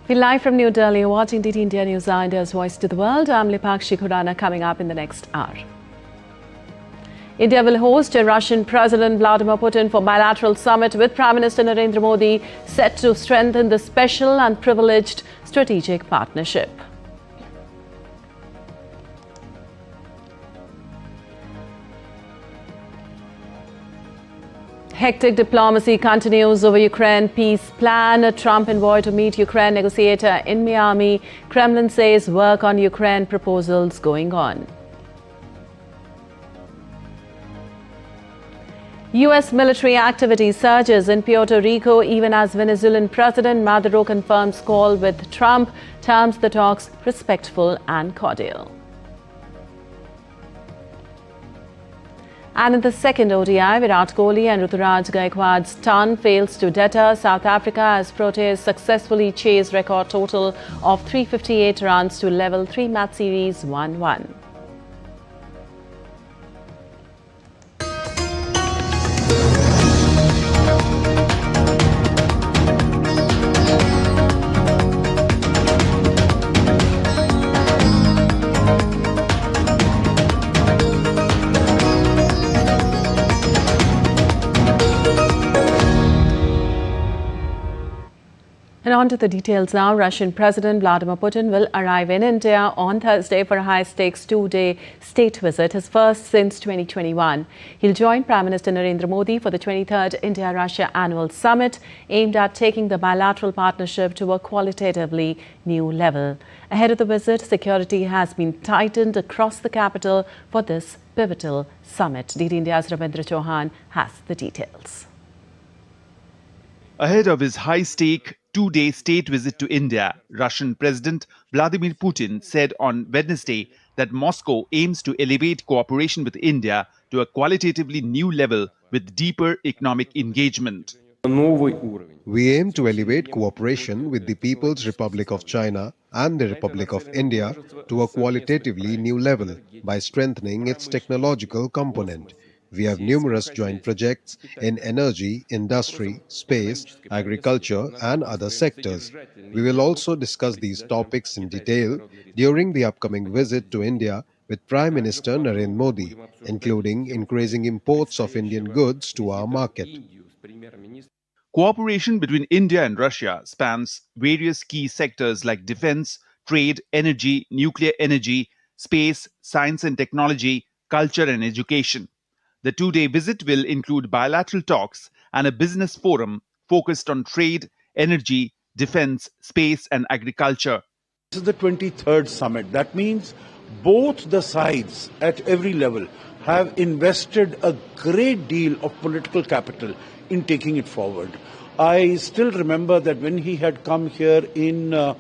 We're live from New Delhi, watching DT India News, India's voice to the world. I'm Lipakshi Khurana. Coming up in the next hour. India will host Russian President Vladimir Putin for bilateral summit with Prime Minister Narendra Modi, set to strengthen the special and privileged strategic partnership. Hectic diplomacy continues over Ukraine peace plan. A Trump envoy to meet Ukraine negotiator in Miami. Kremlin says work on Ukraine proposals going on. U.S. military activity surges in Puerto Rico even as Venezuelan President Maduro confirms call with Trump, terms the talks respectful and cordial. And in the second ODI, Virat Kohli and Ruturaj Gaikwad's ton fails to deter South Africa as Proteas successfully chase record total of 358 runs to level 3-match series 1-1. And on to the details now. Russian President Vladimir Putin will arrive in India on Thursday for a high-stakes two-day state visit, his first since 2021. He'll join Prime Minister Narendra Modi for the 23rd India-Russia Annual Summit, aimed at taking the bilateral partnership to a qualitatively new level. Ahead of the visit, security has been tightened across the capital for this pivotal summit. DT India's Ravindra Chauhan has the details. Ahead of his high-stake two-day state visit to India, Russian President Vladimir Putin said on Wednesday that Moscow aims to elevate cooperation with India to a qualitatively new level with deeper economic engagement. We aim to elevate cooperation with the People's Republic of China and the Republic of India to a qualitatively new level by strengthening its technological component. We have numerous joint projects in energy, industry, space, agriculture and other sectors. We will also discuss these topics in detail during the upcoming visit to India with Prime Minister Narendra Modi, including increasing imports of Indian goods to our market. Cooperation between India and Russia spans various key sectors like defense, trade, energy, nuclear energy, space, science and technology, culture and education. The two-day visit will include bilateral talks and a business forum focused on trade, energy, defense, space and agriculture. This is the 23rd summit. That means both the sides at every level have invested a great deal of political capital in taking it forward. I still remember that when he had come here in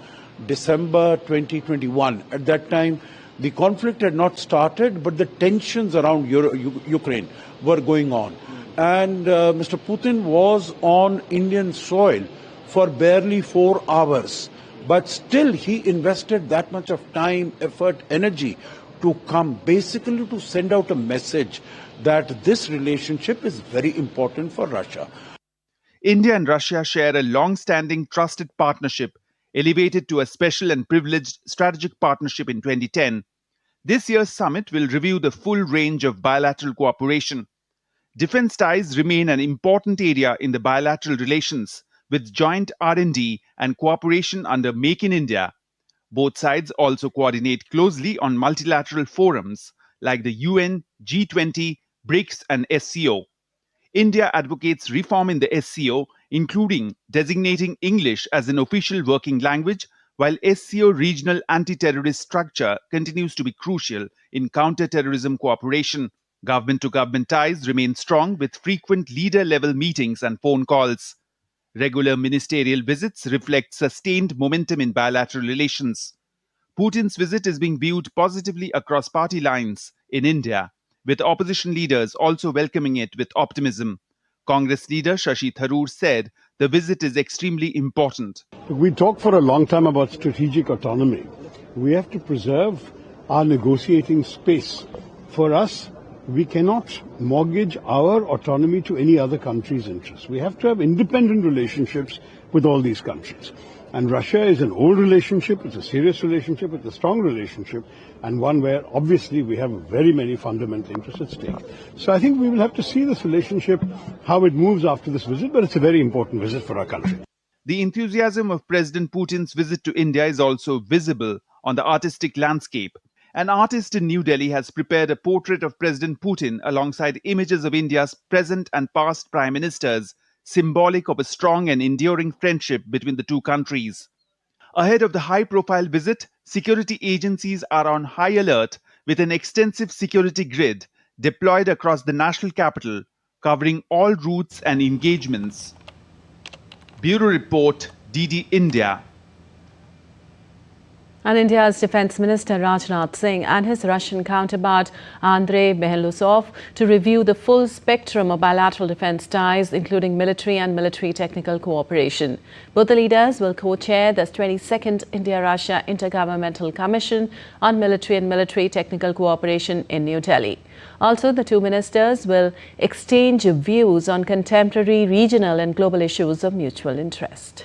December 2021, at that time, the conflict had not started, but the tensions around Ukraine were going on. And Mr. Putin was on Indian soil for barely 4 hours. But still, he invested that much of time, effort, energy to come, basically to send out a message that this relationship is very important for Russia. India and Russia share a long-standing trusted partnership elevated to a special and privileged strategic partnership in 2010. This year's summit will review the full range of bilateral cooperation. Defense ties remain an important area in the bilateral relations, with joint R&D and cooperation under Make in India. Both sides also coordinate closely on multilateral forums like the UN, G20, BRICS and SCO. India advocates reform in the SCO, including designating English as an official working language, while SCO regional anti-terrorist structure continues to be crucial in counter-terrorism cooperation. Government-to-government ties remain strong with frequent leader-level meetings and phone calls. Regular ministerial visits reflect sustained momentum in bilateral relations. Putin's visit is being viewed positively across party lines in India, with opposition leaders also welcoming it with optimism. Congress leader Shashi Tharoor said the visit is extremely important. We talked for a long time about strategic autonomy. We have to preserve our negotiating space. For us, we cannot mortgage our autonomy to any other country's interests. We have to have independent relationships with all these countries. And Russia is an old relationship, it's a serious relationship, it's a strong relationship, and one where obviously we have very many fundamental interests at stake. So I think we will have to see this relationship, how it moves after this visit, but it's a very important visit for our country. The enthusiasm of President Putin's visit to India is also visible on the artistic landscape. An artist in New Delhi has prepared a portrait of President Putin alongside images of India's present and past prime ministers, symbolic of a strong and enduring friendship between the two countries. Ahead of the high-profile visit, security agencies are on high alert with an extensive security grid deployed across the national capital, covering all routes and engagements. Bureau Report, DD India. And India's Defence Minister Rajnath Singh and his Russian counterpart Andrei Belousov to review the full spectrum of bilateral defence ties, including military and military technical cooperation. Both the leaders will co-chair the 22nd India-Russia Intergovernmental Commission on Military and Military Technical Cooperation in New Delhi. Also, the two ministers will exchange views on contemporary regional and global issues of mutual interest.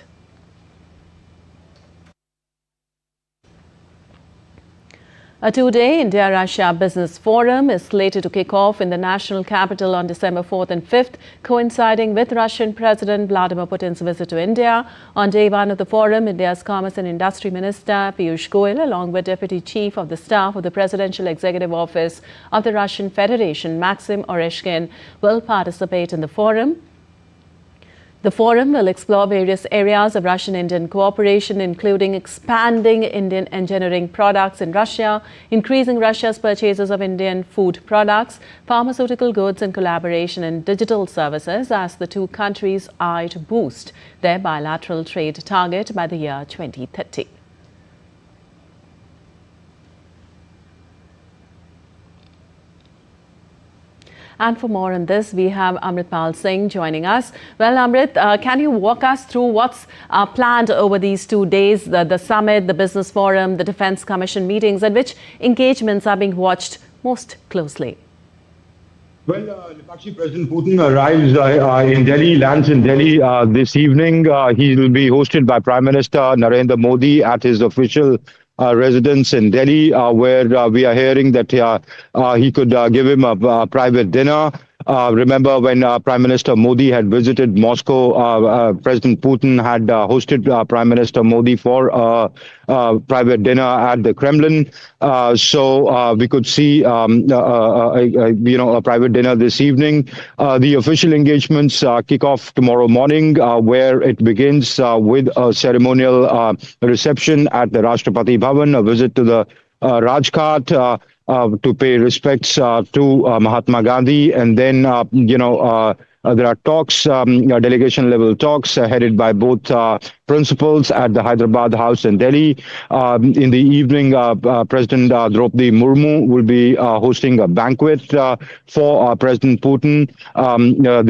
A two-day India-Russia Business Forum is slated to kick off in the national capital on December 4th and 5th, coinciding with Russian President Vladimir Putin's visit to India. On day one of the forum, India's Commerce and Industry Minister Piyush Goyal, along with Deputy Chief of the Staff of the Presidential Executive Office of the Russian Federation, Maxim Oreshkin, will participate in the forum. The forum will explore various areas of Russian-Indian cooperation, including expanding Indian engineering products in Russia, increasing Russia's purchases of Indian food products, pharmaceutical goods, and collaboration in digital services as the two countries eye to boost their bilateral trade target by the year 2030. And for more on this, we have Amritpal Singh joining us. Well, Amrit, can you walk us through what's planned over these 2 days, the summit, the business forum, the Defence Commission meetings, and which engagements are being watched most closely? Well, Nepali President Putin arrives in Delhi, lands in Delhi this evening. He will be hosted by Prime Minister Narendra Modi at his official residence in Delhi, where we are hearing that he could give him a private dinner. Remember when Prime Minister Modi had visited Moscow, President Putin had hosted Prime Minister Modi for a private dinner at the Kremlin. So we could see, a private dinner this evening. The official engagements kick off tomorrow morning, where it begins with a ceremonial reception at the Rashtrapati Bhavan, a visit to the Rajghat, to pay respects to Mahatma Gandhi, and then there are talks, delegation-level talks headed by both principals at the Hyderabad House in Delhi. In the evening, President Draupadi Murmu will be hosting a banquet for President Putin.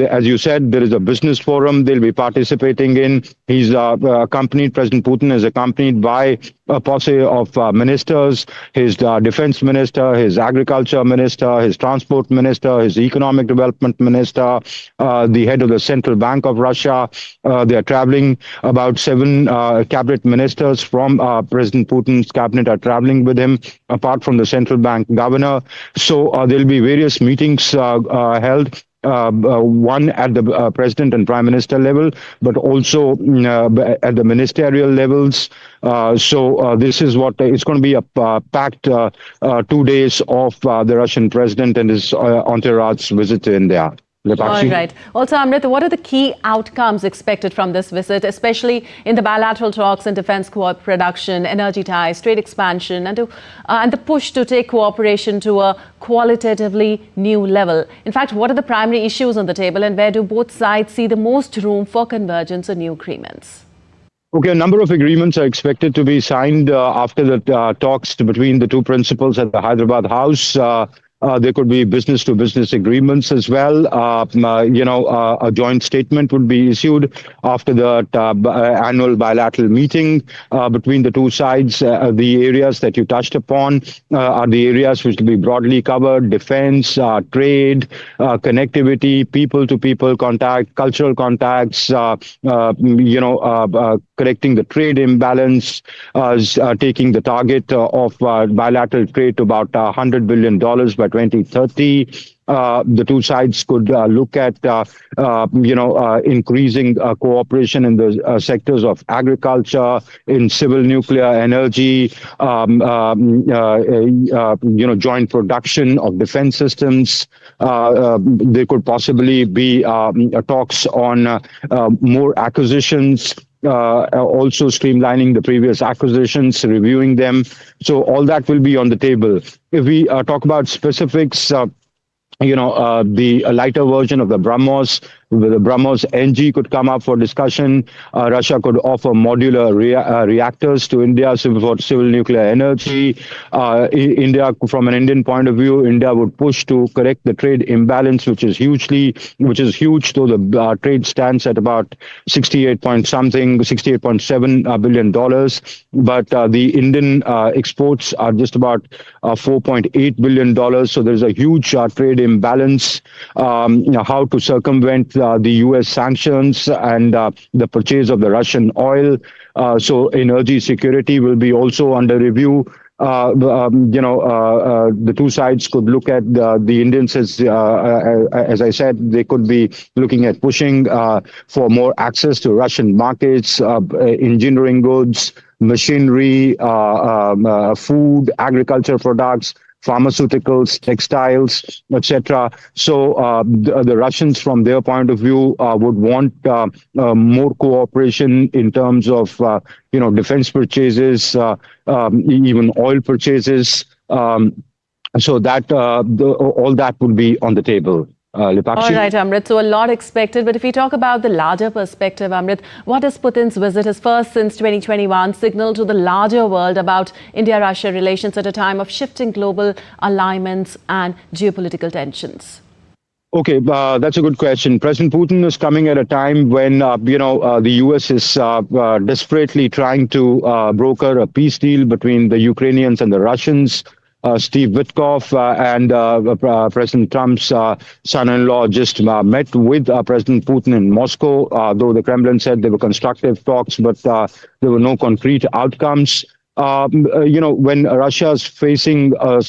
As you said, there is a business forum they'll be participating in. He's accompanied, President Putin is accompanied by a posse of ministers, his defense minister, his agriculture minister, his transport minister, his economic development minister, the head of the Central Bank of Russia. They are traveling. About 7 cabinet ministers from President Putin's cabinet are traveling with him, apart from the central bank governor. So there'll be various meetings held. One at the president and prime minister level, but also at the ministerial levels. So this is what it's going to be, a packed 2 days of the Russian president and his entourage visit to India. All right. Also, Amrit, what are the key outcomes expected from this visit, especially in the bilateral talks in defense production, energy ties, trade expansion, and the push to take cooperation to a qualitatively new level? In fact, what are the primary issues on the table, and where do both sides see the most room for convergence or new agreements? Okay, a number of agreements are expected to be signed after the talks between the two principals at the Hyderabad House. There could be business-to-business agreements as well. A joint statement would be issued after the annual bilateral meeting between the two sides. The areas that you touched upon are the areas which will be broadly covered: defense, trade, connectivity, people-to-people contact, cultural contacts, correcting the trade imbalance, taking the target of bilateral trade to about $100 billion by 2030. The two sides could look at, increasing cooperation in the sectors of agriculture, in civil nuclear energy, joint production of defense systems. There could possibly be talks on more acquisitions. Also streamlining the previous acquisitions, reviewing them. So all that will be on the table. If we talk about specifics, the lighter version of the BrahMos, the BrahMos NG could come up for discussion. Russia could offer modular reactors to India for civil nuclear energy. India, from an Indian point of view, India would push to correct the trade imbalance, which is huge. Though the trade stands at about $68.7 billion. But the Indian exports are just about $4.8 billion. So there's a huge trade imbalance. How to circumvent the U.S. sanctions and the purchase of the Russian oil. So energy security will be also under review. The two sides could look at the Indians as I said, they could be looking at pushing for more access to Russian markets, engineering goods, machinery, food, agriculture products, pharmaceuticals, textiles, etc. So the Russians, from their point of view, would want more cooperation in terms of defense purchases, even oil purchases. So that all that would be on the table. Lipakshi? All right, Amrit. So a lot expected. But if we talk about the larger perspective, Amrit, what is Putin's visit, his first since 2021, signal to the larger world about India-Russia relations at a time of shifting global alignments and geopolitical tensions? Okay, that's a good question. President Putin is coming at a time when, the U.S. is desperately trying to broker a peace deal between the Ukrainians and the Russians. Steve Witkoff and President Trump's son-in-law just met with President Putin in Moscow, though the Kremlin said they were constructive talks, but there were no concrete outcomes. When Russia is facing a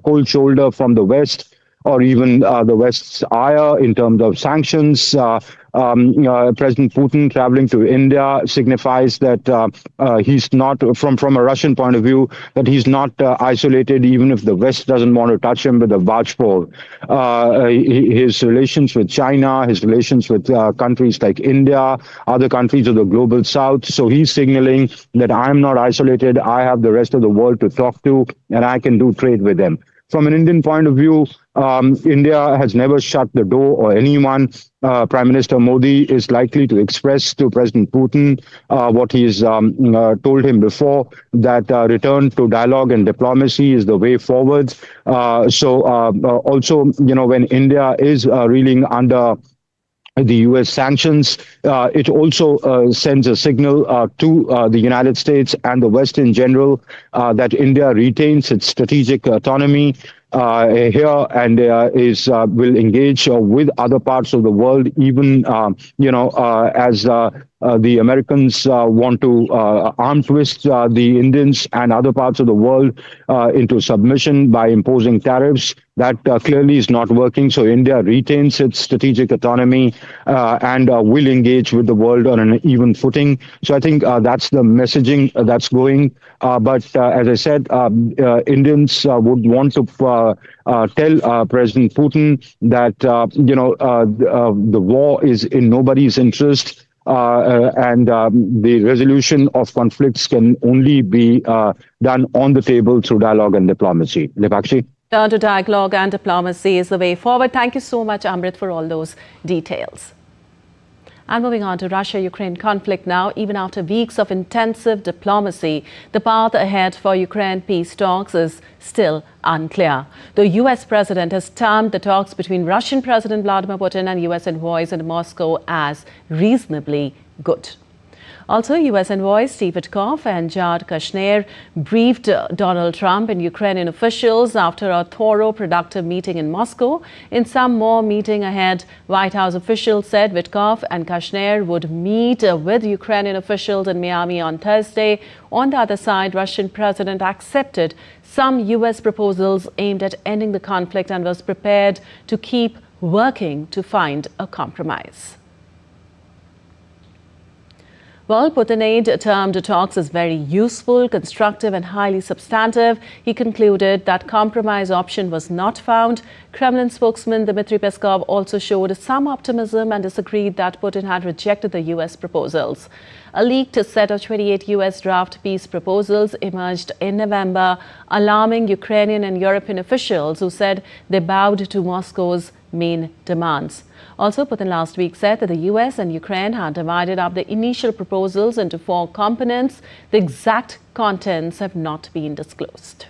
cold shoulder from the West, or even the West's ire in terms of sanctions, President Putin traveling to India signifies that he's not, from a Russian point of view, that he's not isolated, even if the West doesn't want to touch him with a barge pole. His relations with China, his relations with countries like India, other countries of the global South. So he's signaling that I'm not isolated. I have the rest of the world to talk to, and I can do trade with them. From an Indian point of view, India has never shut the door or anyone. Prime Minister Modi is likely to express to President Putin what he's told him before, that return to dialogue and diplomacy is the way forward. Also, when India is reeling under the U.S. sanctions, it also sends a signal to the United States and the West in general that India retains its strategic autonomy here and will engage with other parts of the world, even as the Americans want to arm twist the Indians and other parts of the world into submission by imposing tariffs. That clearly is not working. So India retains its strategic autonomy and will engage with the world on an even footing. So I think that's the messaging that's going. But as I said, Indians would want to tell President Putin that the war is in nobody's interest. And the resolution of conflicts can only be done on the table through dialogue and diplomacy. Lipakshi? Turn to dialogue and diplomacy is the way forward. Thank you so much, Amrit, for all those details. And moving on to Russia-Ukraine conflict now, even after weeks of intensive diplomacy, the path ahead for Ukraine peace talks is still unclear. The U.S. president has termed the talks between Russian President Vladimir Putin and U.S. envoys in Moscow as reasonably good. Also, U.S. envoys Steve Witkoff and Jared Kushner briefed Donald Trump and Ukrainian officials after a thorough, productive meeting in Moscow. In some more meeting ahead, White House officials said Witkoff and Kushner would meet with Ukrainian officials in Miami on Thursday. On the other side, Russian president accepted some U.S. proposals aimed at ending the conflict and was prepared to keep working to find a compromise. Well, Putin aide termed the talks as very useful, constructive and highly substantive. He concluded that compromise option was not found. Kremlin spokesman Dmitry Peskov also showed some optimism and disagreed that Putin had rejected the U.S. proposals. A leaked set of 28 U.S. draft peace proposals emerged in November, alarming Ukrainian and European officials who said they bowed to Moscow's main demands. Also, Putin last week said that the U.S. and Ukraine had divided up the initial proposals into 4 components. The exact contents have not been disclosed.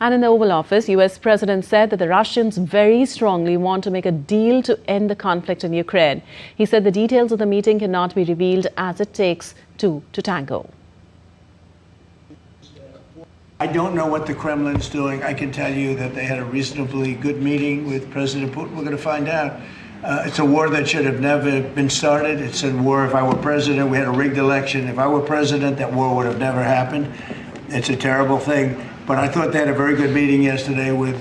And in the Oval Office, U.S. President said that the Russians very strongly want to make a deal to end the conflict in Ukraine. He said the details of the meeting cannot be revealed as it takes two to tango. I don't know what the Kremlin's doing. I can tell you that they had a reasonably good meeting with President Putin. We're going to find out. It's a war that should have never been started. It's a war, if I were president, we had a rigged election. If I were president, that war would have never happened. It's a terrible thing. But I thought they had a very good meeting yesterday with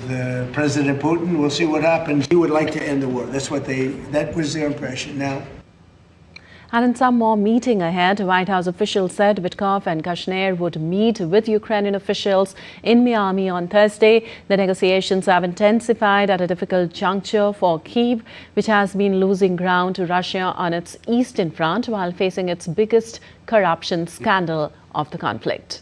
President Putin. We'll see what happens. He would like to end the war. That was their impression. Now, and in some more meeting ahead, White House officials said Witkoff and Kushner would meet with Ukrainian officials in Miami on Thursday. The negotiations have intensified at a difficult juncture for Kyiv, which has been losing ground to Russia on its eastern front while facing its biggest corruption scandal of the conflict.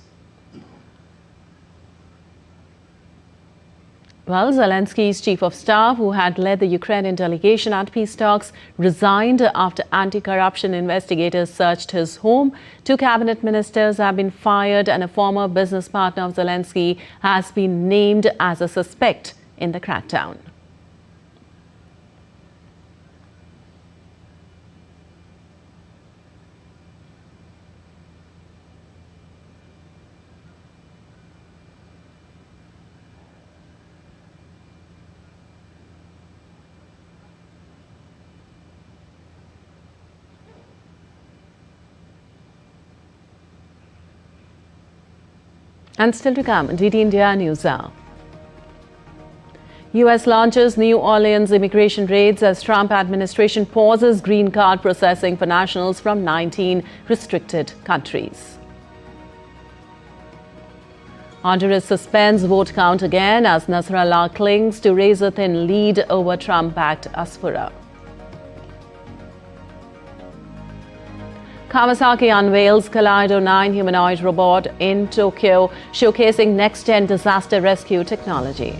Well, Zelensky's chief of staff, who had led the Ukrainian delegation at peace talks, resigned after anti-corruption investigators searched his home. 2 cabinet ministers have been fired and a former business partner of Zelensky has been named as a suspect in the crackdown. And still to come, DT India Newshour. U.S. launches New Orleans immigration raids as Trump administration pauses green card processing for nationals from 19 restricted countries. Honduras suspends vote count again as Nasrallah clings to razor-thin lead over Trump-backed Asfura. Kawasaki unveils Kaleido 9 humanoid robot in Tokyo, showcasing next-gen disaster rescue technology.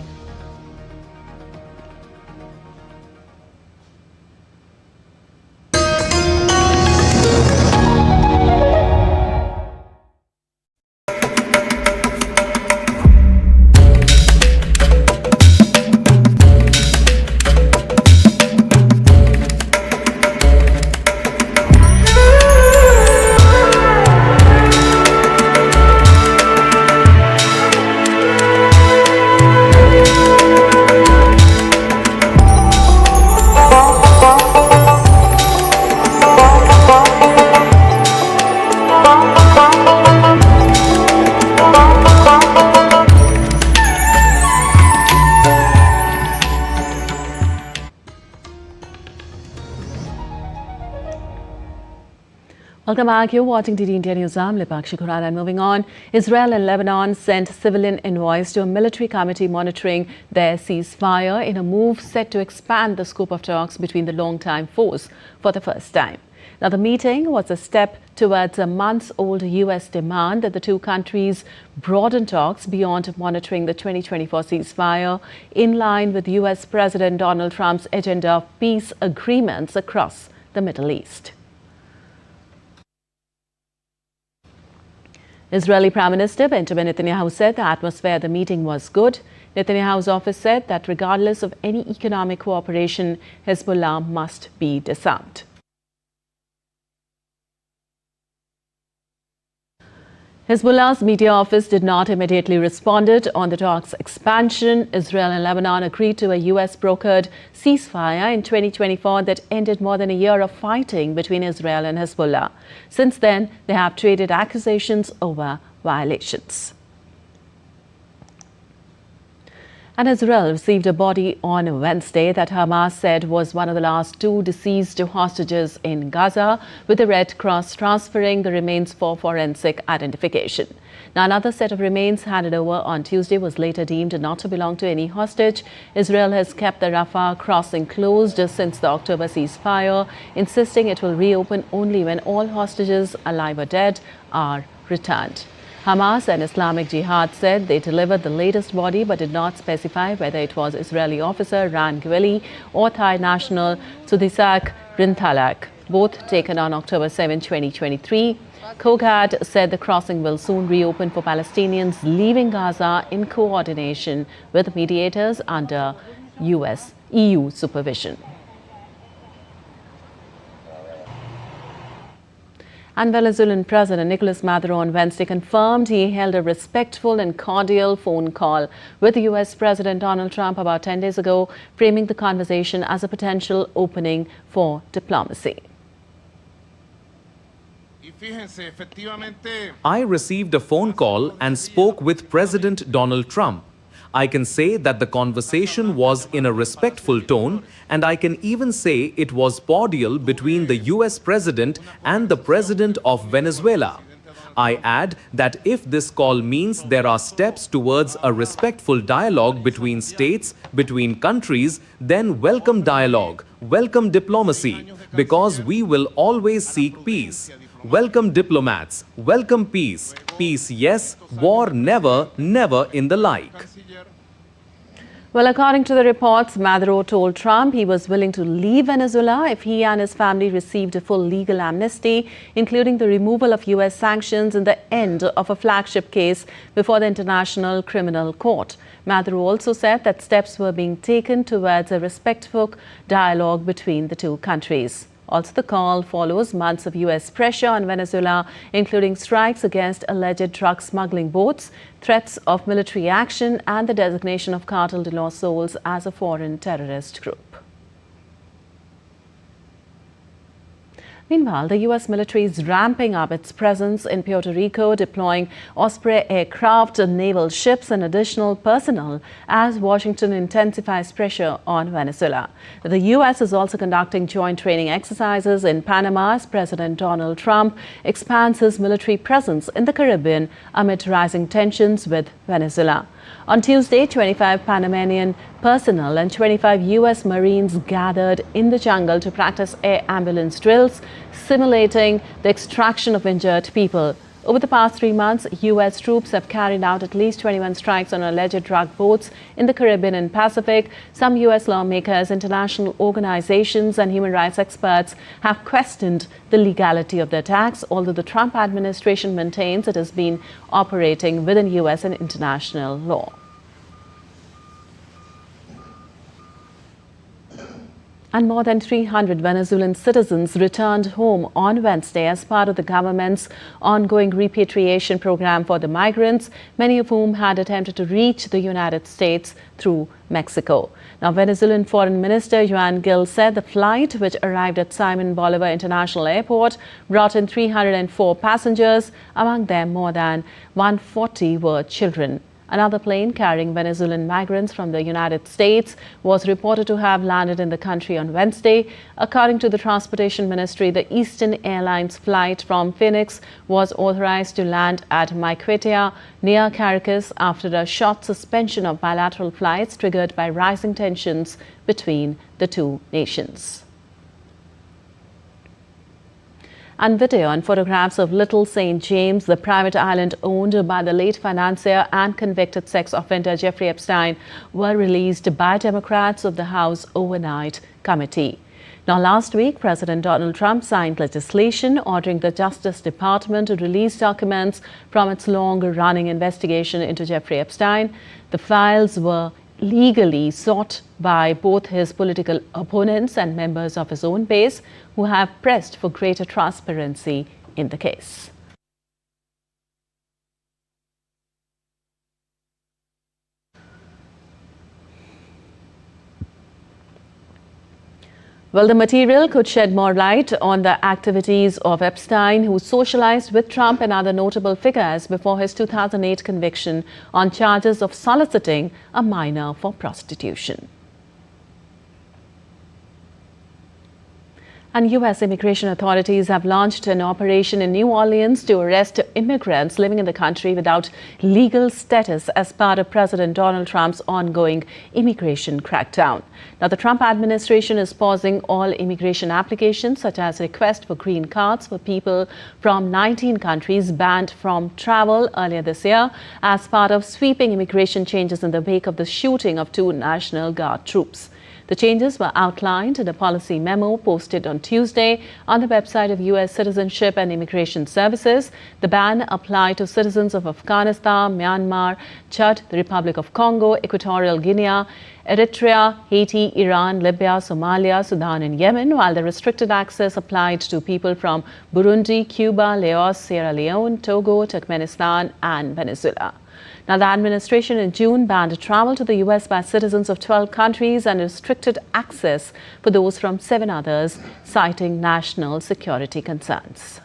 Welcome back. You're watching DT India News. I'm Lipakshi Khurana. And moving on, Israel and Lebanon sent civilian envoys to a military committee monitoring their ceasefire in a move set to expand the scope of talks between the longtime foes for the first time. Now, the meeting was a step towards a months-old U.S. demand that the two countries broaden talks beyond monitoring the 2024 ceasefire, in line with U.S. President Donald Trump's agenda of peace agreements across the Middle East. Israeli Prime Minister Benjamin Netanyahu said the atmosphere at the meeting was good. Netanyahu's office said that regardless of any economic cooperation, Hezbollah must be disarmed. Hezbollah's media office did not immediately respond on the talks' expansion. Israel and Lebanon agreed to a U.S.-brokered ceasefire in 2024 that ended more than a year of fighting between Israel and Hezbollah. Since then, they have traded accusations over violations. And Israel received a body on Wednesday that Hamas said was one of the last two deceased hostages in Gaza, with the Red Cross transferring the remains for forensic identification. Now, another set of remains handed over on Tuesday was later deemed not to belong to any hostage. Israel has kept the Rafah crossing closed since the October ceasefire, insisting it will reopen only when all hostages, alive or dead, are returned. Hamas and Islamic Jihad said they delivered the latest body but did not specify whether it was Israeli officer Ran Gwili or Thai national Sudisak Rintalak, both taken on October 7, 2023. Kogad said the crossing will soon reopen for Palestinians leaving Gaza in coordination with mediators under EU supervision. And Venezuelan President Nicolas Maduro on Wednesday confirmed he held a respectful and cordial phone call with U.S. President Donald Trump about 10 days ago, framing the conversation as a potential opening for diplomacy. I received a phone call and spoke with President Donald Trump. I can say that the conversation was in a respectful tone, and I can even say it was cordial between the U.S. President and the President of Venezuela. I add that if this call means there are steps towards a respectful dialogue between states, between countries, then welcome dialogue, welcome diplomacy, because we will always seek peace. Welcome diplomats, welcome peace. Peace yes, war never, never in the like. Well, according to the reports, Maduro told Trump he was willing to leave Venezuela if he and his family received a full legal amnesty, including the removal of U.S. sanctions and the end of a flagship case before the International Criminal Court. Maduro also said that steps were being taken towards a respectful dialogue between the two countries. Also, the call follows months of U.S. pressure on Venezuela, including strikes against alleged drug smuggling boats, threats of military action, and the designation of Cartel de los Soles as a foreign terrorist group. Meanwhile, the U.S. military is ramping up its presence in Puerto Rico, deploying Osprey aircraft, naval ships, and additional personnel as Washington intensifies pressure on Venezuela. The U.S. is also conducting joint training exercises in Panama as President Donald Trump expands his military presence in the Caribbean amid rising tensions with Venezuela. On Tuesday, 25 Panamanian personnel and 25 U.S. Marines gathered in the jungle to practice air ambulance drills, simulating the extraction of injured people. Over the past 3 months, U.S. troops have carried out at least 21 strikes on alleged drug boats in the Caribbean and Pacific. Some U.S. lawmakers, international organizations, and human rights experts have questioned the legality of the attacks, although the Trump administration maintains it has been operating within U.S. and international law. And more than 300 Venezuelan citizens returned home on Wednesday as part of the government's ongoing repatriation program for the migrants, many of whom had attempted to reach the United States through Mexico. Now, Venezuelan Foreign Minister Juan Gil said the flight, which arrived at Simon Bolivar International Airport, brought in 304 passengers. Among them, more than 140 were children. Another plane carrying Venezuelan migrants from the United States was reported to have landed in the country on Wednesday. According to the Transportation Ministry, the Eastern Airlines flight from Phoenix was authorized to land at Maiquetía, near Caracas, after a short suspension of bilateral flights triggered by rising tensions between the two nations. And video and photographs of Little St. James, the private island owned by the late financier and convicted sex offender Jeffrey Epstein, were released by Democrats of the House Overnight Committee. Now, last week, President Donald Trump signed legislation ordering the Justice Department to release documents from its long-running investigation into Jeffrey Epstein. The files were legally sought by both his political opponents and members of his own base, who have pressed for greater transparency in the case. Well, the material could shed more light on the activities of Epstein, who socialized with Trump and other notable figures before his 2008 conviction on charges of soliciting a minor for prostitution. And U.S. immigration authorities have launched an operation in New Orleans to arrest immigrants living in the country without legal status as part of President Donald Trump's ongoing immigration crackdown. Now, the Trump administration is pausing all immigration applications, such as requests for green cards for people from 19 countries banned from travel earlier this year, as part of sweeping immigration changes in the wake of the shooting of 2 National Guard troops. The changes were outlined in a policy memo posted on Tuesday on the website of U.S. Citizenship and Immigration Services. The ban applied to citizens of Afghanistan, Myanmar, Chad, the Republic of Congo, Equatorial Guinea, Eritrea, Haiti, Iran, Libya, Somalia, Sudan and Yemen, while the restricted access applied to people from Burundi, Cuba, Laos, Sierra Leone, Togo, Turkmenistan and Venezuela. Now, the administration in June banned travel to the U.S. by citizens of 12 countries and restricted access for those from 7 others, citing national security concerns.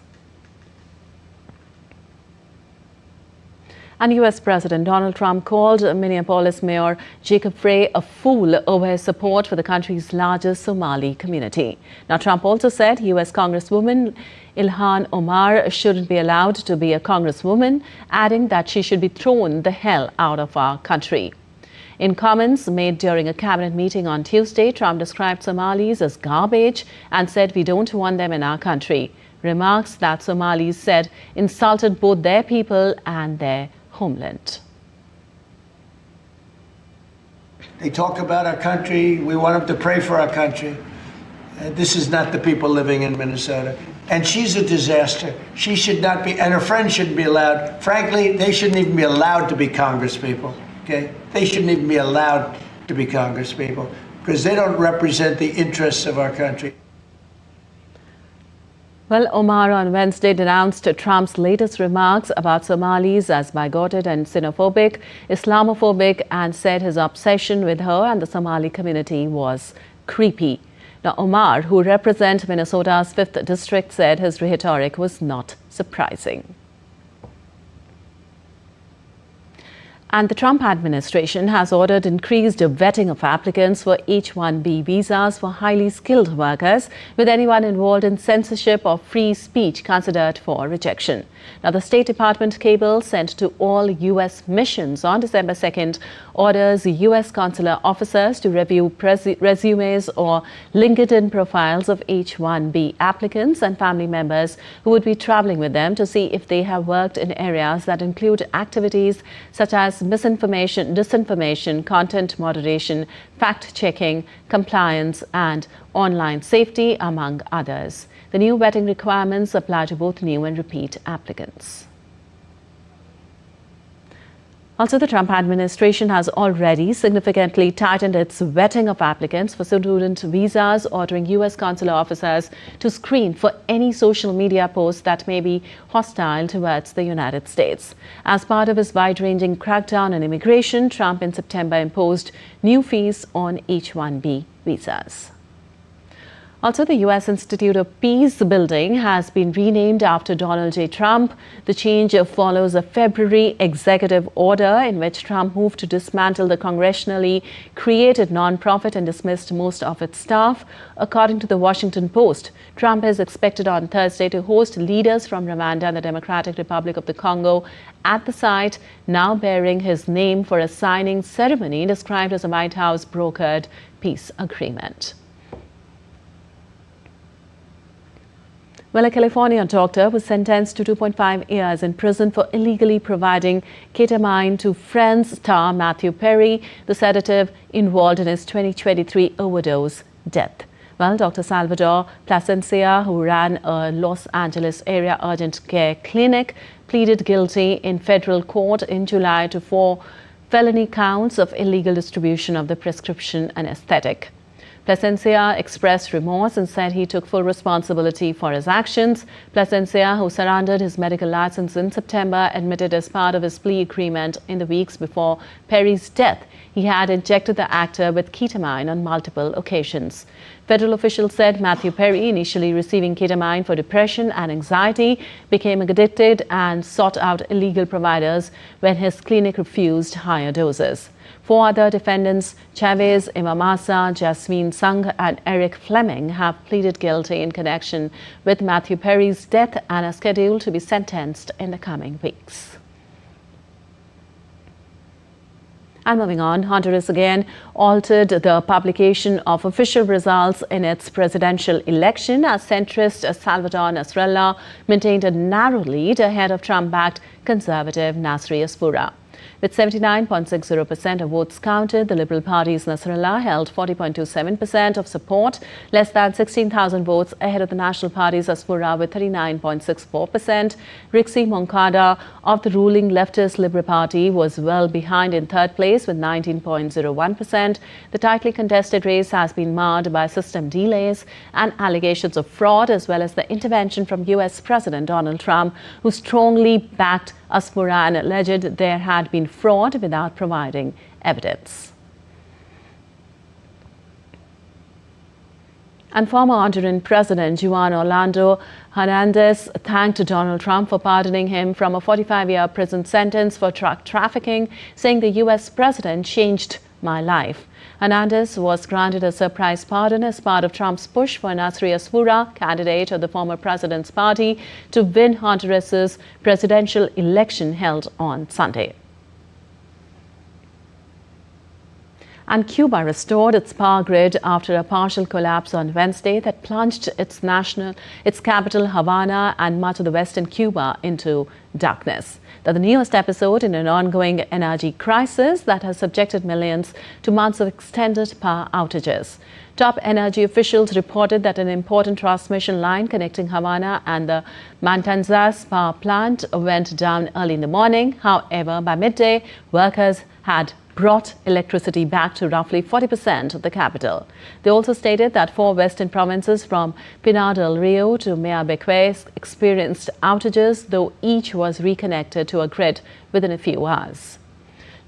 And U.S. President Donald Trump called Minneapolis Mayor Jacob Frey a fool over his support for the country's largest Somali community. Now, Trump also said U.S. Congresswoman Ilhan Omar shouldn't be allowed to be a congresswoman, adding that she should be thrown the hell out of our country. In comments made during a cabinet meeting on Tuesday, Trump described Somalis as garbage and said we don't want them in our country. Remarks that Somalis said insulted both their people and their homeland. They talk about our country. We want them to pray for our country. This is not the people living in Minnesota. And she's a disaster. She should not be, and her friends shouldn't be allowed. Frankly, they shouldn't even be allowed to be congresspeople, okay? They shouldn't even be allowed to be congresspeople because they don't represent the interests of our country. Well, Omar on Wednesday denounced Trump's latest remarks about Somalis as bigoted and xenophobic, Islamophobic, and said his obsession with her and the Somali community was creepy. Now, Omar, who represents Minnesota's 5th district, said his rhetoric was not surprising. And the Trump administration has ordered increased vetting of applicants for H-1B visas for highly skilled workers, with anyone involved in censorship or free speech considered for rejection. Now, the State Department cable sent to all U.S. missions on December 2nd orders U.S. consular officers to review resumes or LinkedIn profiles of H-1B applicants and family members who would be traveling with them to see if they have worked in areas that include activities such as misinformation, disinformation, content moderation, fact-checking, compliance, and online safety, among others. The new vetting requirements apply to both new and repeat applicants. Also, the Trump administration has already significantly tightened its vetting of applicants for student visas, ordering U.S. consular officers to screen for any social media posts that may be hostile towards the United States. As part of his wide-ranging crackdown on immigration, Trump in September imposed new fees on H-1B visas. Also, the U.S. Institute of Peace building has been renamed after Donald J. Trump. The change follows a February executive order in which Trump moved to dismantle the congressionally created nonprofit and dismissed most of its staff. According to the Washington Post, Trump is expected on Thursday to host leaders from Rwanda and the Democratic Republic of the Congo at the site, now bearing his name, for a signing ceremony described as a White House brokered peace agreement. Well, a California doctor was sentenced to 2.5 years in prison for illegally providing ketamine to Friends star Matthew Perry, the sedative involved in his 2023 overdose death. Well, Dr. Salvador Plasencia, who ran a Los Angeles area urgent care clinic, pleaded guilty in federal court in July to 4 felony counts of illegal distribution of the prescription anesthetic. Plasencia expressed remorse and said he took full responsibility for his actions. Plasencia, who surrendered his medical license in September, admitted as part of his plea agreement in the weeks before Perry's death he had injected the actor with ketamine on multiple occasions. Federal officials said Matthew Perry, initially receiving ketamine for depression and anxiety, became addicted and sought out illegal providers when his clinic refused higher doses. 4 other defendants, Chavez, Imamasa, Jasmine Sung and Eric Fleming, have pleaded guilty in connection with Matthew Perry's death and are scheduled to be sentenced in the coming weeks. And moving on, Honduras again altered the publication of official results in its presidential election as centrist Salvador Nasrallah maintained a narrow lead ahead of Trump-backed conservative Nasri Asfura. With 79.60% of votes counted, the Liberal Party's Nasrallah held 40.27% of support, less than 16,000 votes ahead of the National Party's Asfura with 39.64%. Rixi Moncada of the ruling leftist Liberal Party was well behind in third place with 19.01%. The tightly contested race has been marred by system delays and allegations of fraud, as well as the intervention from U.S. President Donald Trump, who strongly backed Asfura and alleged there had been fraud without providing evidence. And former Honduran President Juan Orlando Hernandez thanked Donald Trump for pardoning him from a 45-year prison sentence for drug trafficking, saying the U.S. president changed my life. Hernandez was granted a surprise pardon as part of Trump's push for Nasri Asfura, candidate of the former president's party, to win Honduras's presidential election held on Sunday. And Cuba restored its power grid after a partial collapse on Wednesday that plunged its capital Havana and much of the western Cuba into darkness. The newest episode in an ongoing energy crisis that has subjected millions to months of extended power outages. Top energy officials reported that an important transmission line connecting Havana and the Matanzas power plant went down early in the morning. However, by midday, workers had brought electricity back to roughly 40% of the capital. They also stated that 4 western provinces from Pinar del Rio to Mayabeque experienced outages, though each was reconnected to a grid within a few hours.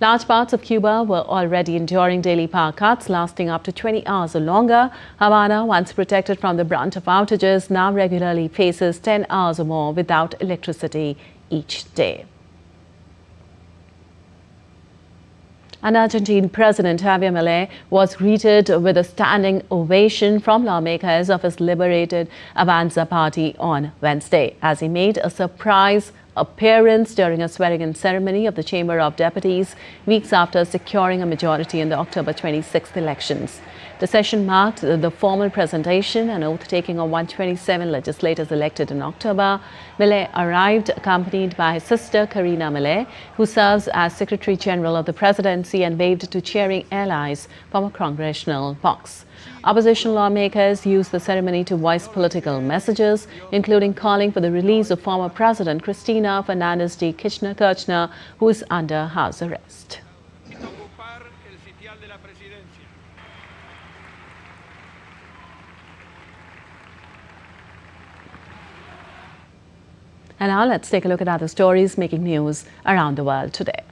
Large parts of Cuba were already enduring daily power cuts lasting up to 20 hours or longer. Havana, once protected from the brunt of outages, now regularly faces 10 hours or more without electricity each day. And Argentine President Javier Milei was greeted with a standing ovation from lawmakers of his liberated Avanza party on Wednesday as he made a surprise appearance during a swearing-in ceremony of the Chamber of Deputies weeks after securing a majority in the October 26th elections. The session marked the formal presentation and oath-taking of 127 legislators elected in October. Milei arrived accompanied by his sister Karina Milei, who serves as Secretary General of the Presidency, and waved to cheering allies from a congressional box. Opposition lawmakers used the ceremony to voice political messages, including calling for the release of former President Cristina Fernández de Kirchner, who is under house arrest. And now let's take a look at other stories making news around the world today.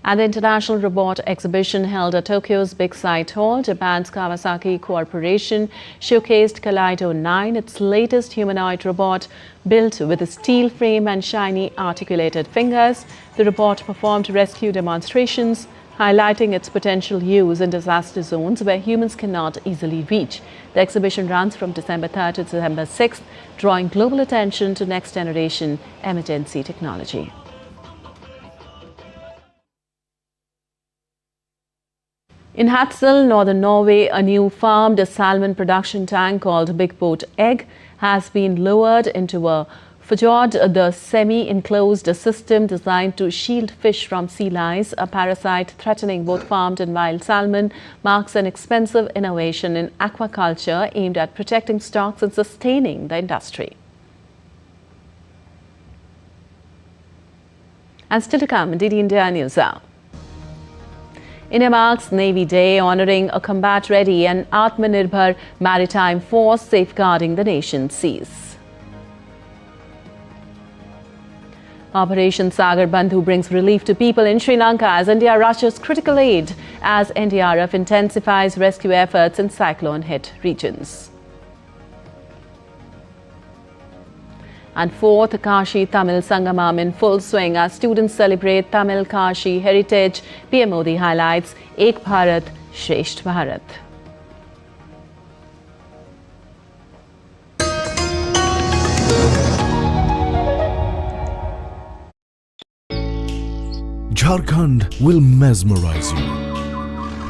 At the International Robot Exhibition held at Tokyo's Big Sight Hall, Japan's Kawasaki Corporation showcased Kaleido 9, its latest humanoid robot built with a steel frame and shiny articulated fingers. The robot performed rescue demonstrations, highlighting its potential use in disaster zones where humans cannot easily reach. The exhibition runs from December 3rd to December 6th, drawing global attention to next-generation emergency technology. In Hadsel, northern Norway, a new farmed salmon production tank called Big Boat Egg has been lowered into a fjord, the semi-enclosed system designed to shield fish from sea lice, a parasite threatening both farmed and wild salmon, marks an expensive innovation in aquaculture aimed at protecting stocks and sustaining the industry. And still to come, DD India Newshour. India marks Navy Day, honouring a combat-ready and Atmanirbhar maritime force safeguarding the nation's seas. Operation Sagar Bandhu brings relief to people in Sri Lanka as India rushes critical aid as NDRF intensifies rescue efforts in cyclone-hit regions. And fourth Kashi Tamil Sangamam in full swing as students celebrate Tamil Kashi heritage. PM Modi highlights Ek Bharat, Shresht Bharat. Jharkhand will mesmerize you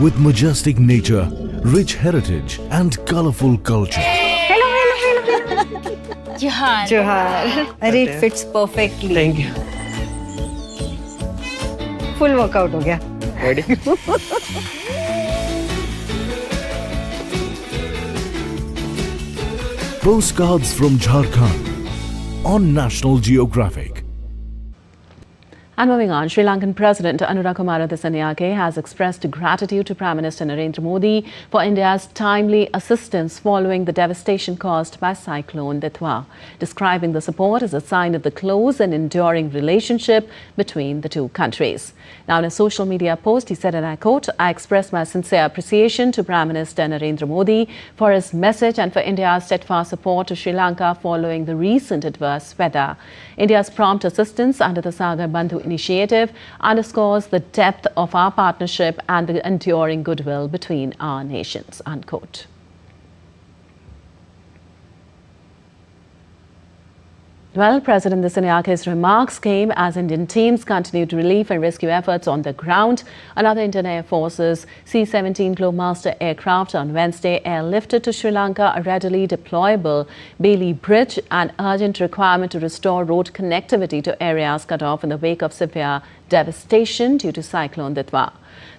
with majestic nature, rich heritage and colorful culture. Johar. Johar. It fits perfectly. Thank you. Full workout हो गया. Ready? Postcards from Jharkhand on National Geographic. And moving on, Sri Lankan President Anura Kumara Dissanayake has expressed gratitude to Prime Minister Narendra Modi for India's timely assistance following the devastation caused by Cyclone Ditwa, describing the support as a sign of the close and enduring relationship between the two countries. Now, in a social media post, he said, and I quote, "I express my sincere appreciation to Prime Minister Narendra Modi for his message and for India's steadfast support to Sri Lanka following the recent adverse weather. India's prompt assistance under the Sagar Bandhu initiative underscores the depth of our partnership and the enduring goodwill between our nations," unquote. Well, President Dissanyake's remarks came as Indian teams continued relief and rescue efforts on the ground. Another Indian Air Force's C-17 Globemaster aircraft on Wednesday airlifted to Sri Lanka a readily deployable Bailey Bridge, an urgent requirement to restore road connectivity to areas cut off in the wake of severe devastation due to Cyclone Ditwa.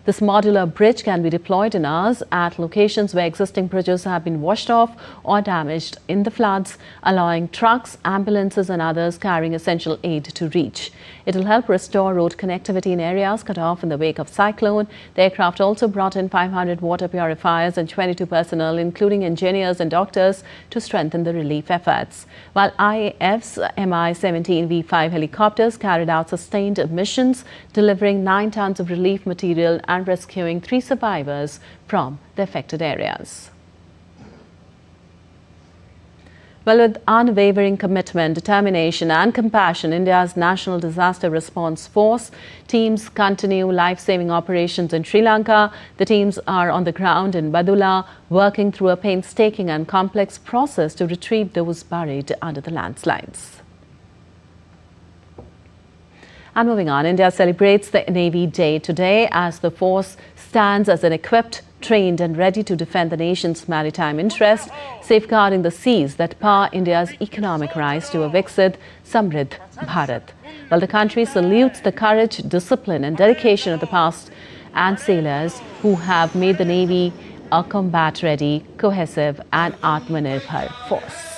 This modular bridge can be deployed in hours at locations where existing bridges have been washed off or damaged in the floods, allowing trucks, ambulances and others carrying essential aid to reach. It will help restore road connectivity in areas cut off in the wake of cyclone. The aircraft also brought in 500 water purifiers and 22 personnel, including engineers and doctors, to strengthen the relief efforts. While IAF's Mi-17 V5 helicopters carried out sustained missions, delivering 9 tons of relief material and rescuing 3 survivors from the affected areas. Well, with unwavering commitment, determination and compassion, India's National Disaster Response Force teams continue life-saving operations in Sri Lanka. The teams are on the ground in Badula, working through a painstaking and complex process to retrieve those buried under the landslides. And moving on, India celebrates the Navy Day today as the force stands as an equipped, trained and ready to defend the nation's maritime interest, safeguarding the seas that power India's economic rise to a Viksit, Samriddh Bharat. Well, the country salutes the courage, discipline and dedication of the past and sailors who have made the Navy a combat-ready, cohesive and Atmanirbhar force.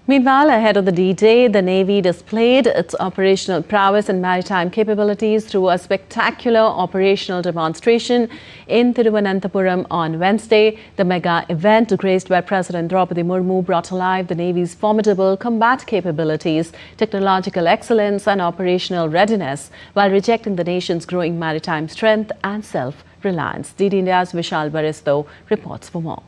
Meanwhile, ahead of the D-Day, the Navy displayed its operational prowess and maritime capabilities through a spectacular operational demonstration in Thiruvananthapuram on Wednesday. The mega event, graced by President Draupadi Murmu, brought alive the Navy's formidable combat capabilities, technological excellence and operational readiness, while rejecting the nation's growing maritime strength and self-reliance. Reliance. DD India's Vishal Baristo reports for more.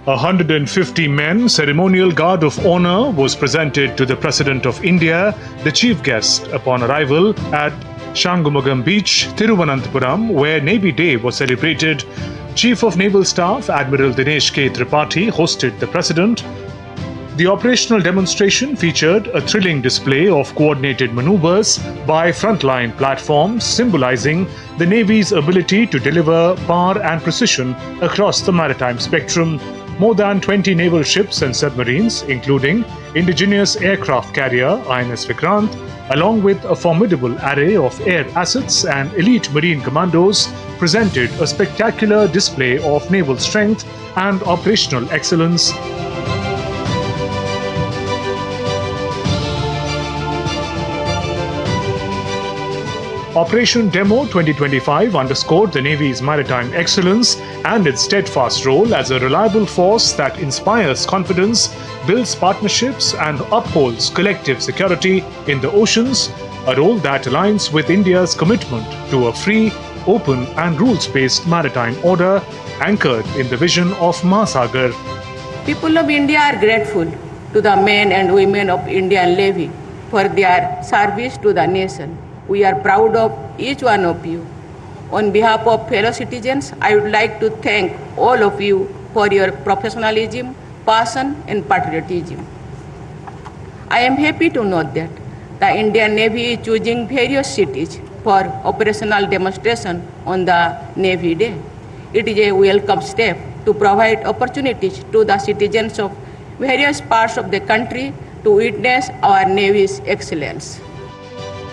150 men, ceremonial guard of honor, was presented to the President of India, the chief guest, upon arrival at Shangumagam Beach, Thiruvananthapuram, where Navy Day was celebrated. Chief of Naval Staff Admiral Dinesh K. Tripathi hosted the President. The operational demonstration featured a thrilling display of coordinated maneuvers by frontline platforms, symbolizing the Navy's ability to deliver power and precision across the maritime spectrum. More than 20 naval ships and submarines, including indigenous aircraft carrier INS Vikrant, along with a formidable array of air assets and elite marine commandos, presented a spectacular display of naval strength and operational excellence. Operation Demo 2025 underscored the Navy's maritime excellence and its steadfast role as a reliable force that inspires confidence, builds partnerships, and upholds collective security in the oceans, a role that aligns with India's commitment to a free, open, and rules-based maritime order anchored in the vision of Mahasagar. People of India are grateful to the men and women of Indian Navy for their service to the nation. We are proud of each one of you. On behalf of fellow citizens, I would like to thank all of you for your professionalism, passion, and patriotism. I am happy to note that the Indian Navy is choosing various cities for operational demonstration on the Navy Day. It is a welcome step to provide opportunities to the citizens of various parts of the country to witness our Navy's excellence.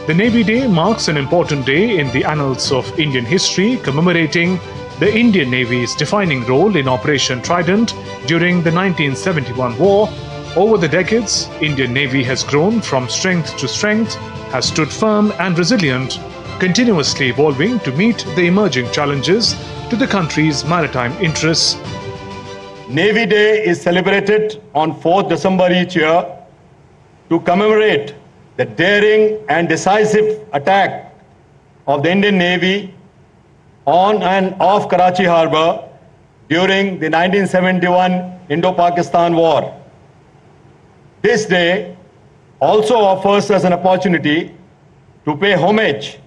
The Navy Day marks an important day in the annals of Indian history, commemorating the Indian Navy's defining role in Operation Trident during the 1971 war. Over the decades, Indian Navy has grown from strength to strength, has stood firm and resilient, continuously evolving to meet the emerging challenges to the country's maritime interests. Navy Day is celebrated on 4th December each year to commemorate the daring and decisive attack of the Indian Navy on and off Karachi Harbour during the 1971 Indo-Pakistan War. This day also offers us an opportunity to pay homage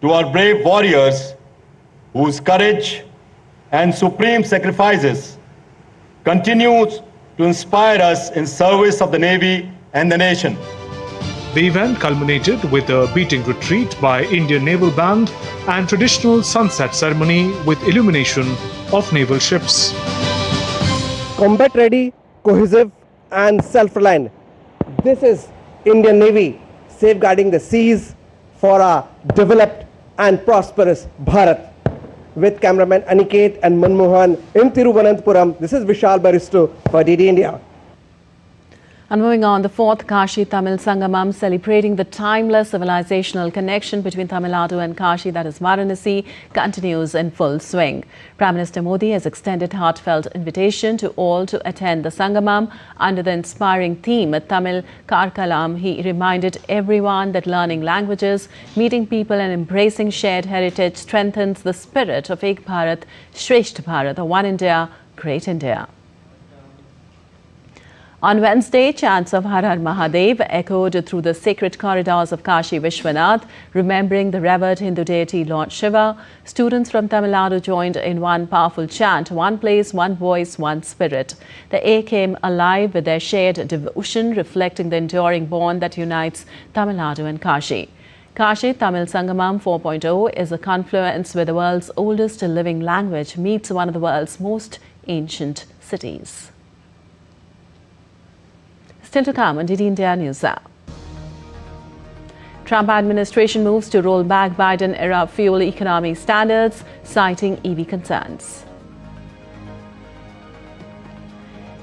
to our brave warriors whose courage and supreme sacrifices continues to inspire us in service of the Navy and the nation. The event culminated with a beating retreat by Indian Naval Band and traditional sunset ceremony with illumination of naval ships. Combat ready, cohesive, and self-reliant. This is Indian Navy safeguarding the seas for a developed and prosperous Bharat. With cameraman Aniket and Manmohan in Thiruvananthapuram, this is Vishal Baristo for DD India. And moving on, the 4th Kashi Tamil Sangamam, celebrating the timeless civilizational connection between Tamil Nadu and Kashi, that is Varanasi, continues in full swing. Prime Minister Modi has extended heartfelt invitation to all to attend the Sangamam under the inspiring theme Tamil Karkalam. He reminded everyone that learning languages, meeting people and embracing shared heritage strengthens the spirit of Ek Bharat, Shresth Bharat, or One India, Great India. On Wednesday, chants of Har Har Mahadev echoed through the sacred corridors of Kashi Vishwanath, remembering the revered Hindu deity Lord Shiva. Students from Tamil Nadu joined in one powerful chant, one place, one voice, one spirit. The air came alive with their shared devotion, reflecting the enduring bond that unites Tamil Nadu and Kashi. Kashi Tamil Sangamam 4.0 is a confluence where the world's oldest living language meets one of the world's most ancient cities. Still to come on DD India Newshour. Trump administration moves to roll back Biden-era fuel economy standards, citing EV concerns.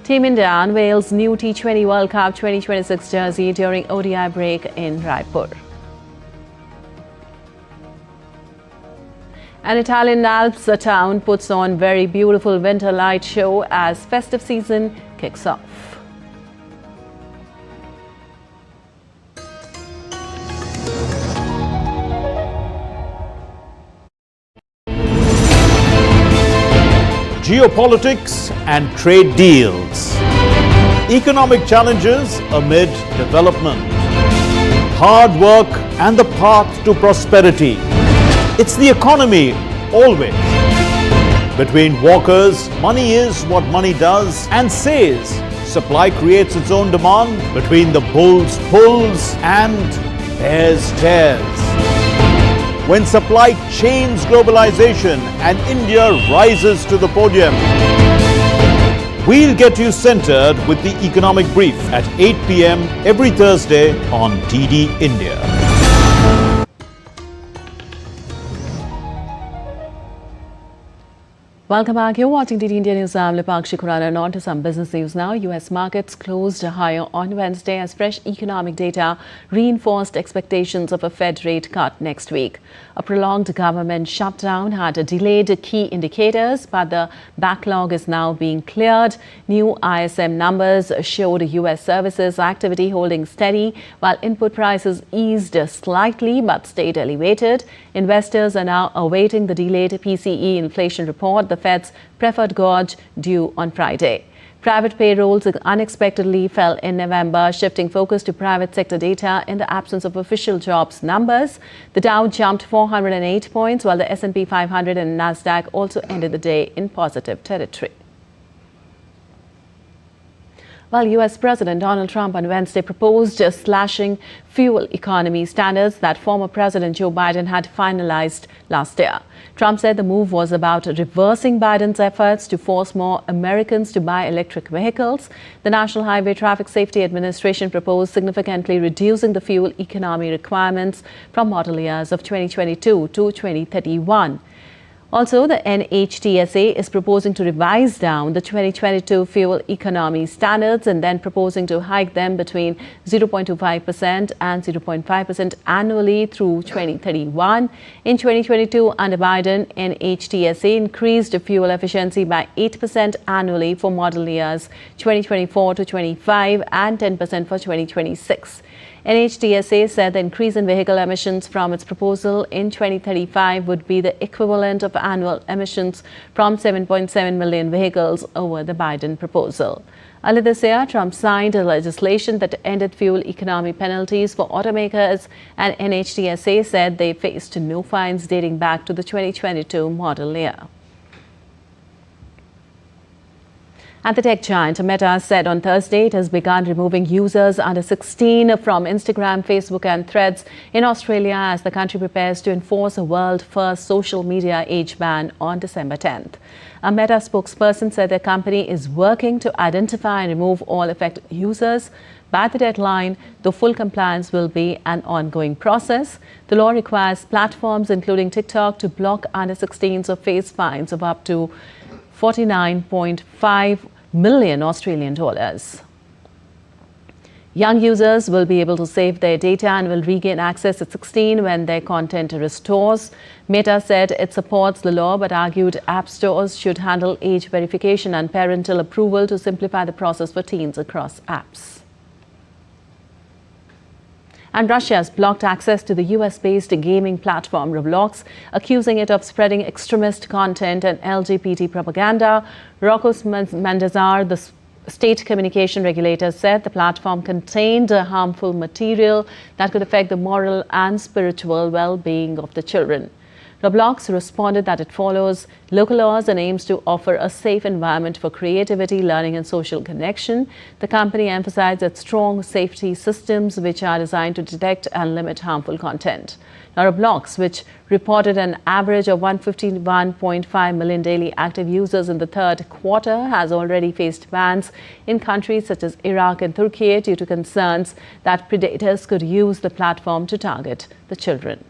Team India unveils new T20 World Cup 2026 jersey during ODI break in Raipur. An Italian Alps town puts on very beautiful winter light show as festive season kicks off. geopolitics and trade deals. Economic challenges amid development. Hard work and the path to prosperity. It's the economy always. Between walkers, money is what money does and says. Supply creates its own demand. Between the bulls pulls and bears tears. When supply chains globalization and India rises to the podium. We'll get you centered with the Economic Brief at 8 p.m. every Thursday on DD India. Welcome back. You're watching DD India News. I'm Lipakshi Khurana, and on to some business news now. U.S. markets closed higher on Wednesday as fresh economic data reinforced expectations of a Fed rate cut next week. A prolonged government shutdown had delayed key indicators, but the backlog is now being cleared. New ISM numbers showed U.S. services activity holding steady, while input prices eased slightly but stayed elevated. Investors are now awaiting the delayed PCE inflation report, the Fed's preferred gauge, due on Friday. Private payrolls unexpectedly fell in November, shifting focus to private sector data in the absence of official jobs numbers. The Dow jumped 408 points, while the S&P 500 and Nasdaq also ended the day in positive territory. Well, U.S. President Donald Trump on Wednesday proposed slashing fuel economy standards that former President Joe Biden had finalized last year. Trump said the move was about reversing Biden's efforts to force more Americans to buy electric vehicles. The National Highway Traffic Safety Administration proposed significantly reducing the fuel economy requirements from model years of 2022 to 2031. Also, the NHTSA is proposing to revise down the 2022 fuel economy standards and then proposing to hike them between 0.25% and 0.5% annually through 2031. In 2022, under Biden, NHTSA increased fuel efficiency by 8% annually for model years 2024 to 25 and 10% for 2026. NHTSA said the increase in vehicle emissions from its proposal in 2035 would be the equivalent of annual emissions from 7.7 million vehicles over the Biden proposal. Earlier this year, Trump signed a legislation that ended fuel economy penalties for automakers, and NHTSA said they faced no fines dating back to the 2022 model year. And the tech giant Meta said on Thursday it has begun removing users under 16 from Instagram, Facebook and Threads in Australia as the country prepares to enforce a world-first social media age ban on December 10th. A Meta spokesperson said their company is working to identify and remove all affected users. By the deadline, though full compliance will be an ongoing process. The law requires platforms, including TikTok, to block under 16s or face fines of up to 49.5 million Australian dollars. Young users will be able to save their data and will regain access at 16 when their content restores. Meta said it supports the law but argued app stores should handle age verification and parental approval to simplify the process for teens across apps. And Russia has blocked access to the US-based gaming platform Roblox, accusing it of spreading extremist content and LGBT propaganda. Rokos Mandazar, the state communication regulator, said the platform contained harmful material that could affect the moral and spiritual well-being of the children. Roblox responded that it follows local laws and aims to offer a safe environment for creativity, learning and social connection. The company emphasized its strong safety systems which are designed to detect and limit harmful content. Now, Roblox, which reported an average of 151.5 million daily active users in the third quarter, has already faced bans in countries such as Iraq and Turkey due to concerns that predators could use the platform to target the children.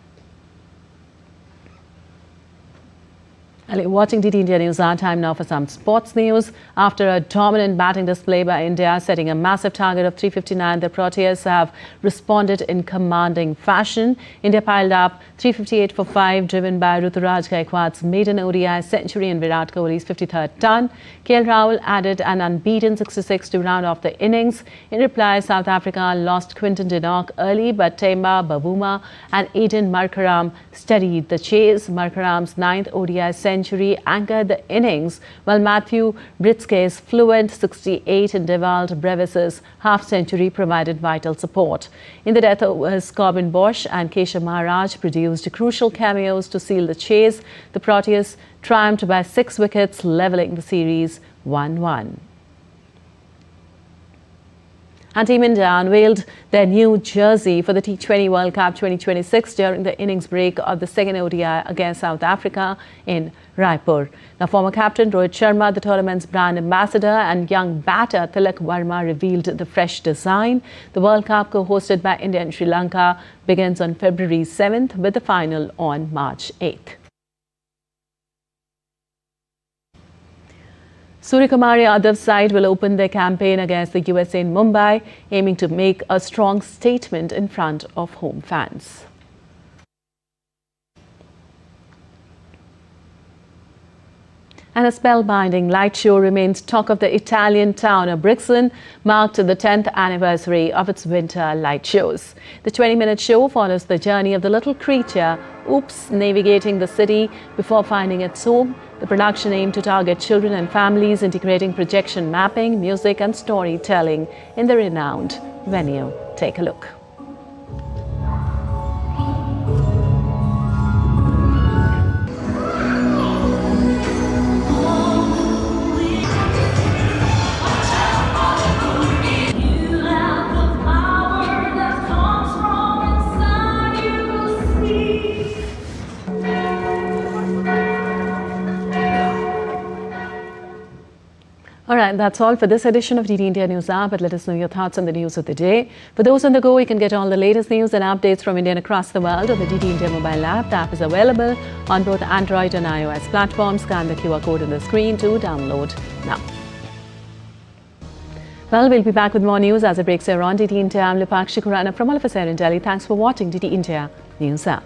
Watching DD India News, our time now for some sports news. After a dominant batting display by India, setting a massive target of 359, the Proteas have responded in commanding fashion. India piled up 358 for 5, driven by Ruturaj Gaikwad's maiden ODI century and Virat Kohli's 53rd ton. KL Rahul added an unbeaten 66 to round off the innings. In reply, South Africa lost Quinton de Kock early, but Temba Bavuma and Aiden Markram steadied the chase. Markram's 9th ODI century century anchored the innings, while Matthew Britzke's fluent 68 and Devald Brevis's half-century provided vital support. In the death overs, Corbin Bosch and Keshav Maharaj produced crucial cameos to seal the chase. The Proteas triumphed by 6 wickets, levelling the series 1-1. And Team India unveiled their new jersey for the T20 World Cup 2026 during the innings break of the second ODI against South Africa in Raipur. Now, former captain Rohit Sharma, the tournament's brand ambassador, and young batter Tilak Verma revealed the fresh design. The World Cup, co-hosted by India and Sri Lanka, begins on February 7th with the final on March 8th. Suryakumar Yadav's side will open their campaign against the USA in Mumbai, aiming to make a strong statement in front of home fans. And a spellbinding light show remains talk of the Italian town of Brixen, marked the 10th anniversary of its winter light shows. The 20-minute show follows the journey of the little creature, Oops, navigating the city before finding its home. The production aimed to target children and families, integrating projection mapping, music and storytelling in the renowned venue. Take a look. All right, that's all for this edition of DD India News Hour, but let us know your thoughts on the news of the day. For those on the go, you can get all the latest news and updates from India and across the world on the DD India mobile app. The app is available on both Android and iOS platforms. Scan the QR code on the screen to download now. Well, we'll be back with more news as it breaks here on DD India. I'm Lipakshi Khurana from all of us here in Delhi. Thanks for watching DD India News Hour.